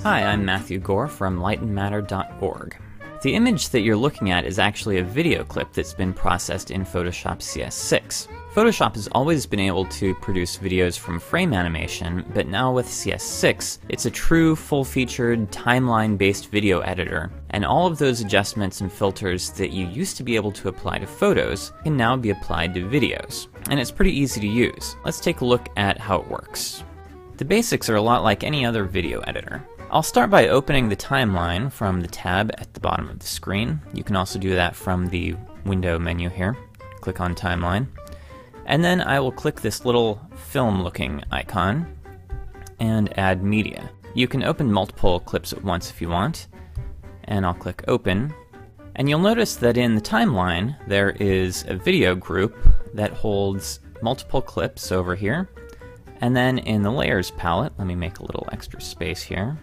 Hi, I'm Matthew Gore from lightenmatter.org. The image that you're looking at is actually a video clip that's been processed in Photoshop CS6. Photoshop has always been able to produce videos from frame animation, but now with CS6, it's a true, full-featured, timeline-based video editor, and all of those adjustments and filters that you used to be able to apply to photos can now be applied to videos. And it's pretty easy to use. Let's take a look at how it works. The basics are a lot like any other video editor. I'll start by opening the timeline from the tab at the bottom of the screen. You can also do that from the window menu here. Click on timeline. And then I will click this little film-looking icon and add media. You can open multiple clips at once if you want. And I'll click open. And you'll notice that in the timeline there is a video group that holds multiple clips over here. And then in the layers palette, let me make a little extra space here.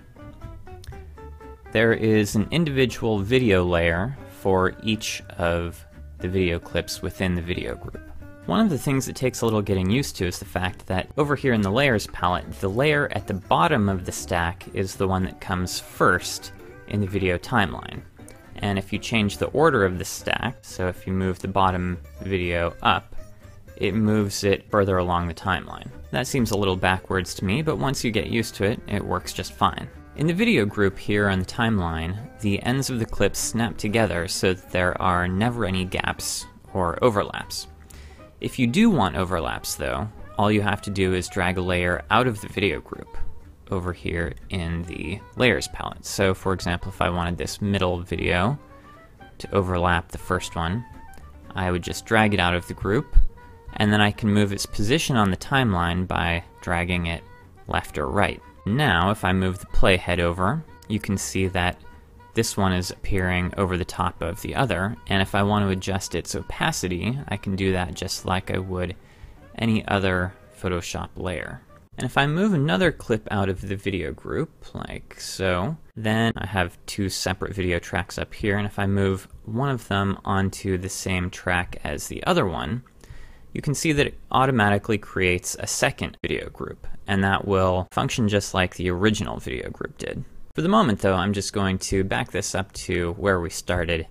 There is an individual video layer for each of the video clips within the video group. One of the things that takes a little getting used to is the fact that over here in the layers palette, the layer at the bottom of the stack is the one that comes first in the video timeline. And if you change the order of the stack, so if you move the bottom video up, it moves it further along the timeline. That seems a little backwards to me, but once you get used to it, it works just fine. In the video group here on the timeline, the ends of the clips snap together so that there are never any gaps or overlaps. If you do want overlaps though, all you have to do is drag a layer out of the video group over here in the layers palette. So for example, if I wanted this middle video to overlap the first one, I would just drag it out of the group, and then I can move its position on the timeline by dragging it left or right. Now, if I move the playhead over, you can see that this one is appearing over the top of the other, and if I want to adjust its opacity, I can do that just like I would any other Photoshop layer. And if I move another clip out of the video group, like so, then I have two separate video tracks up here, and if I move one of them onto the same track as the other one, you can see that it automatically creates a second video group, and that will function just like the original video group did. For the moment though, I'm just going to back this up to where we started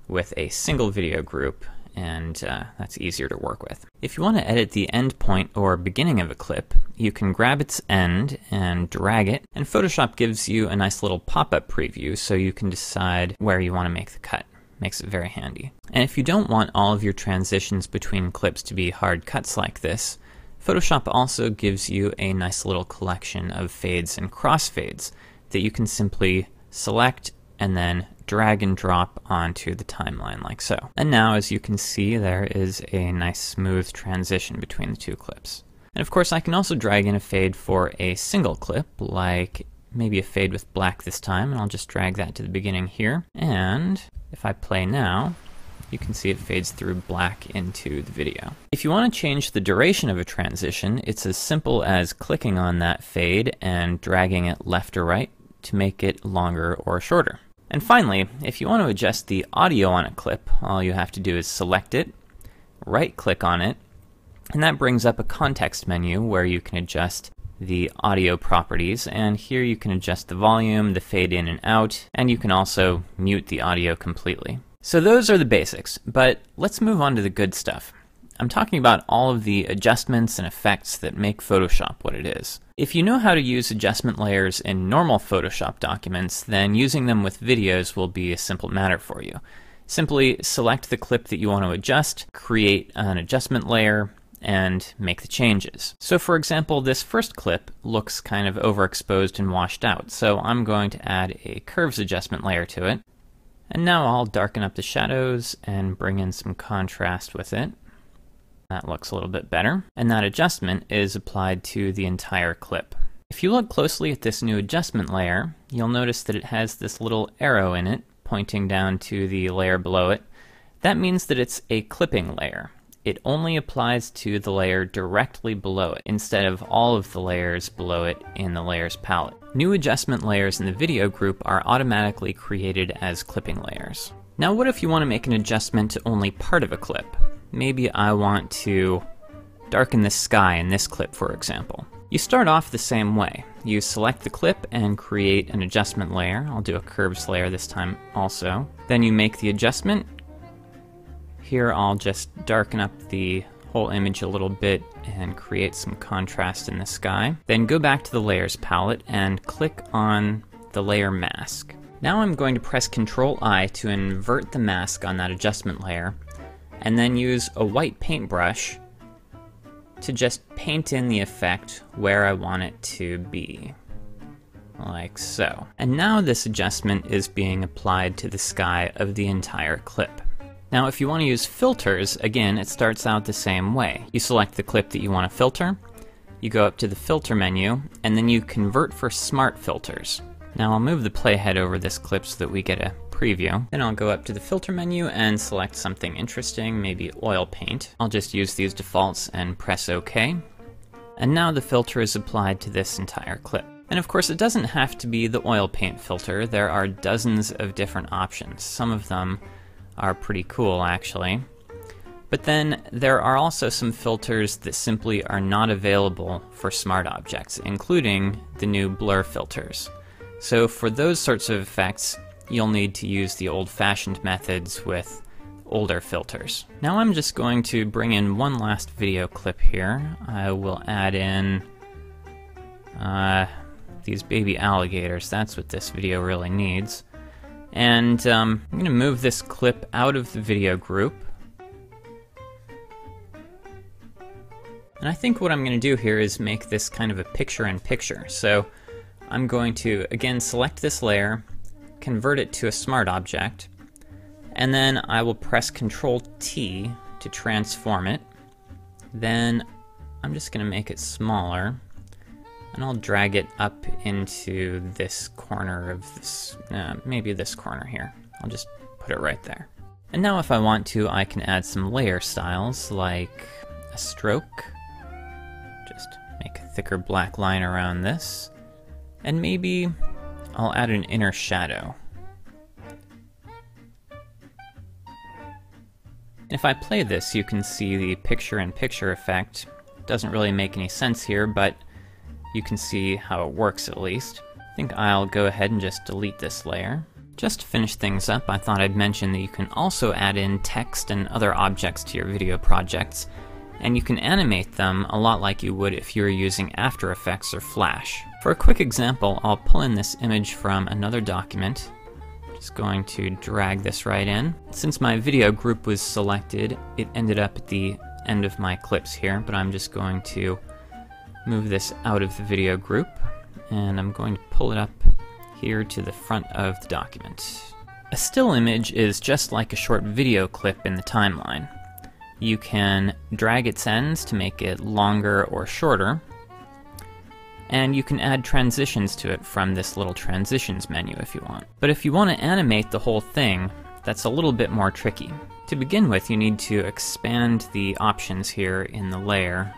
with a single video group, and that's easier to work with. If you want to edit the end point or beginning of a clip, you can grab its end and drag it, and Photoshop gives you a nice little pop-up preview so you can decide where you want to make the cut. Makes it very handy. And if you don't want all of your transitions between clips to be hard cuts like this, Photoshop also gives you a nice little collection of fades and crossfades that you can simply select and then drag and drop onto the timeline like so. And now, as you can see, there is a nice smooth transition between the two clips. And of course I can also drag in a fade for a single clip, like maybe a fade with black this time, and I'll just drag that to the beginning here. And if I play now, you can see it fades through black into the video. If you want to change the duration of a transition, it's as simple as clicking on that fade and dragging it left or right to make it longer or shorter. And finally, if you want to adjust the audio on a clip, all you have to do is select it, right-click on it, and that brings up a context menu where you can adjust the audio properties, and here you can adjust the volume, the fade in and out, and you can also mute the audio completely. So those are the basics, but let's move on to the good stuff. I'm talking about all of the adjustments and effects that make Photoshop what it is. If you know how to use adjustment layers in normal Photoshop documents, then using them with videos will be a simple matter for you. Simply select the clip that you want to adjust, create an adjustment layer, and make the changes. So for example, this first clip looks kind of overexposed and washed out, so I'm going to add a curves adjustment layer to it. And now I'll darken up the shadows and bring in some contrast with it. That looks a little bit better. And that adjustment is applied to the entire clip. If you look closely at this new adjustment layer, you'll notice that it has this little arrow in it pointing down to the layer below it. That means that it's a clipping layer. It only applies to the layer directly below it, instead of all of the layers below it in the layers palette. New adjustment layers in the video group are automatically created as clipping layers. Now what if you want to make an adjustment to only part of a clip? Maybe I want to darken the sky in this clip, for example. You start off the same way. You select the clip and create an adjustment layer. I'll do a curves layer this time also. Then you make the adjustment. Here I'll just darken up the whole image a little bit and create some contrast in the sky. Then go back to the layers palette and click on the layer mask. Now I'm going to press Ctrl-I to invert the mask on that adjustment layer, and then use a white paintbrush to just paint in the effect where I want it to be, like so. And now this adjustment is being applied to the sky of the entire clip. Now if you want to use filters, again, it starts out the same way. You select the clip that you want to filter, you go up to the filter menu, and then you convert for smart filters. Now I'll move the playhead over this clip so that we get a preview. Then I'll go up to the filter menu and select something interesting, maybe oil paint. I'll just use these defaults and press OK. And now the filter is applied to this entire clip. And of course it doesn't have to be the oil paint filter. There are dozens of different options. Some of them are pretty cool actually. But then there are also some filters that simply are not available for smart objects, including the new blur filters. So for those sorts of effects, you'll need to use the old-fashioned methods with older filters. Now I'm just going to bring in one last video clip here. I will add in these baby alligators. That's what this video really needs. And I'm going to move this clip out of the video group. And I think what I'm going to do here is make this kind of a picture-in-picture. So I'm going to, again, select this layer, convert it to a smart object, and then I will press Ctrl-T to transform it. Then I'm just going to make it smaller, and I'll drag it up into this corner of this, maybe this corner here. I'll just put it right there. And now if I want to, I can add some layer styles, like a stroke. Just make a thicker black line around this. And maybe I'll add an inner shadow. If I play this, you can see the picture-in-picture effect. Doesn't really make any sense here, but you can see how it works at least. I think I'll go ahead and just delete this layer. Just to finish things up, I thought I'd mention that you can also add in text and other objects to your video projects, and you can animate them a lot like you would if you were using After Effects or Flash. For a quick example, I'll pull in this image from another document. Just going to drag this right in. Since my video group was selected, it ended up at the end of my clips here, but I'm just going to move this out of the video group, and I'm going to pull it up here to the front of the document. A still image is just like a short video clip in the timeline. You can drag its ends to make it longer or shorter, and you can add transitions to it from this little transitions menu if you want. But if you want to animate the whole thing, that's a little bit more tricky. To begin with, you need to expand the options here in the layer.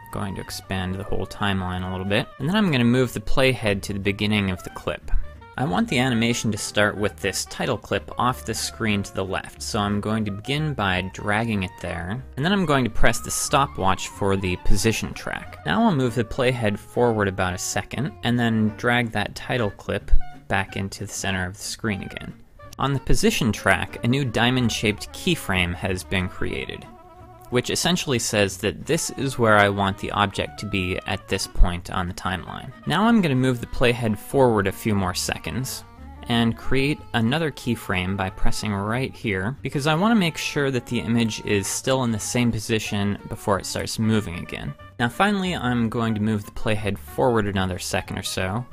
I'm going to expand the whole timeline a little bit, and then I'm going to move the playhead to the beginning of the clip. I want the animation to start with this title clip off the screen to the left, so I'm going to begin by dragging it there, and then I'm going to press the stopwatch for the position track. Now I'll move the playhead forward about a second, and then drag that title clip back into the center of the screen again. On the position track, a new diamond-shaped keyframe has been created, which essentially says that this is where I want the object to be at this point on the timeline. Now I'm going to move the playhead forward a few more seconds and create another keyframe by pressing right here, because I want to make sure that the image is still in the same position before it starts moving again. Now finally, I'm going to move the playhead forward another second or so,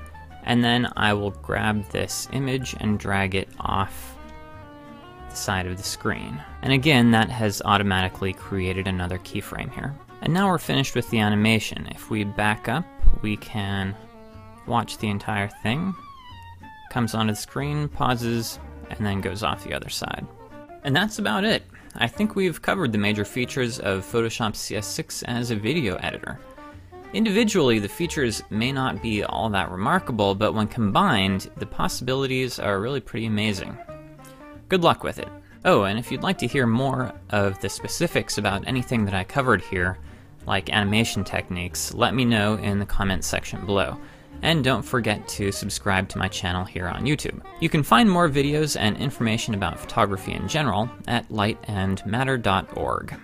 and then I will grab this image and drag it off the side of the screen. And again, that has automatically created another keyframe here. And now we're finished with the animation. If we back up, we can watch the entire thing. Comes onto the screen, pauses, and then goes off the other side. And that's about it. I think we've covered the major features of Photoshop CS6 as a video editor. Individually, the features may not be all that remarkable, but when combined, the possibilities are really pretty amazing. Good luck with it. Oh, and if you'd like to hear more of the specifics about anything that I covered here, like animation techniques, let me know in the comments section below. And don't forget to subscribe to my channel here on YouTube. You can find more videos and information about photography in general at lightandmatter.org.